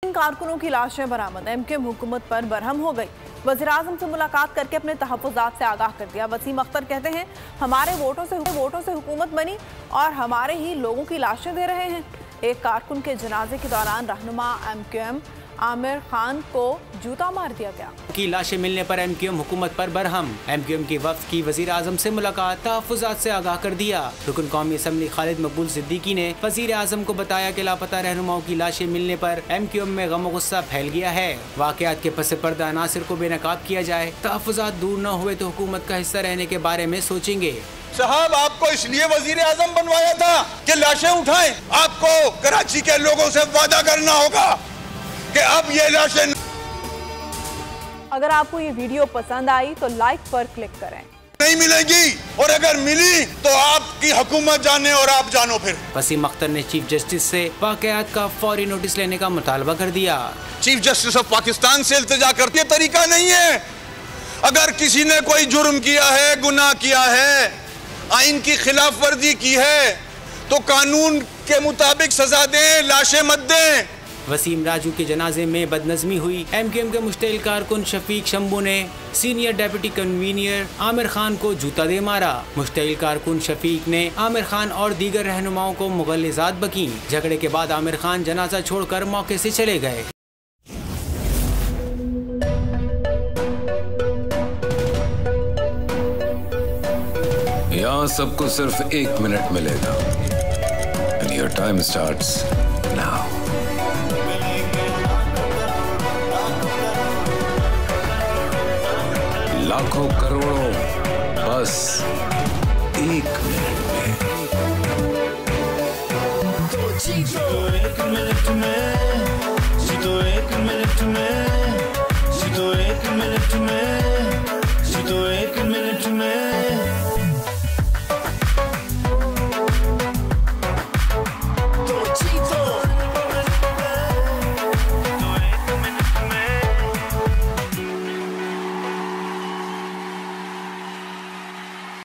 कारकुनों की लाशें बरामद। एमक्यूएम हुकूमत पर बरहम हो गई। वज़ीर-ए-आज़म से मुलाकात करके अपने तहफ़्फ़ुज़ात से आगाह कर दिया। वसीम अख्तर कहते हैं, हमारे वोटों से हुकूमत बनी और हमारे ही लोगों की लाशें दे रहे हैं। एक कारकुन के जनाजे के दौरान रहनुमा एमक्यूएम आमिर खान को जूता मार दिया गया। की लाशें मिलने पर एमक्यूएम हुकूमत पर बरहम। एमक्यूएम की वफ़द की वज़ीर-ए-आज़म से मुलाकात, तहफ़्फ़ुज़ात से आगाह कर दिया। रुकन कौमी असम्बली खालिद मकबूल सिद्दीकी ने वज़ीर-ए-आज़म को बताया कि लापता रहनुमाओं की लाशें मिलने पर एमक्यूएम में गम गुस्सा फैल गया है। वाक़यात के पस पर्दा अनासिर को बेनकाब किया जाए, तहफ़्फ़ुज़ात दूर न हुए तो हुकूमत का हिस्सा रहने के बारे में सोचेंगे। साहब, आपको इसलिए वज़ीर-ए-आज़म बनवाया था कि लाशें उठाएं। आपको कराची के लोगों से वादा करना होगा कि अब ये लाशें। अगर आपको ये वीडियो पसंद आई तो लाइक पर क्लिक करें। नहीं मिलेगी, और अगर मिली तो आपकी हुकूमत जाने और आप जानो फिर। वसीम अख्तर ने चीफ जस्टिस से वाक़यात का फौरी नोटिस लेने का मुतालबा कर दिया। चीफ जस्टिस ऑफ पाकिस्तान से इल्तिजा करते तरीका नहीं है। अगर किसी ने कोई जुर्म किया है, गुनाह किया है, आइन की खिलाफ वर्जी की है तो कानून के मुताबिक सजा दें, लाशें मत दें। वसीम राजू के जनाजे में बदनज़मी हुई। एमक्यूएम के मुश्तइल कारकुन शफीक शंभू ने senior deputy convener Aamir Khan को जूता दे मारा। मुश्तइल कारकुन शफीक ने आमिर खान और दीगर रहनुमाओं को मुग़ल्लिज़ात बकीं। झगड़े के बाद आमिर खान जनाजा छोड़कर मौके से चले गए। यहाँ सबको सिर्फ 1 मिनट मिलेगा। And your time starts now. लाखों करोड़ों बस 1 मिनट में। जीतो 1 मिनट में, जीतो 1 मिनट में, जीतो 1 मिनट में, जीतो 1 मिनट में।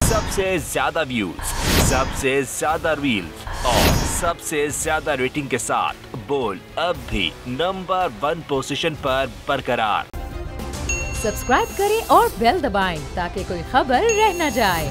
सबसे ज्यादा व्यूज, सबसे ज्यादा रील्स और सबसे ज्यादा रेटिंग के साथ बोल अब भी नंबर 1 पोजीशन पर बरकरार। सब्सक्राइब करें और बेल दबाएं ताकि कोई खबर रह न जाए।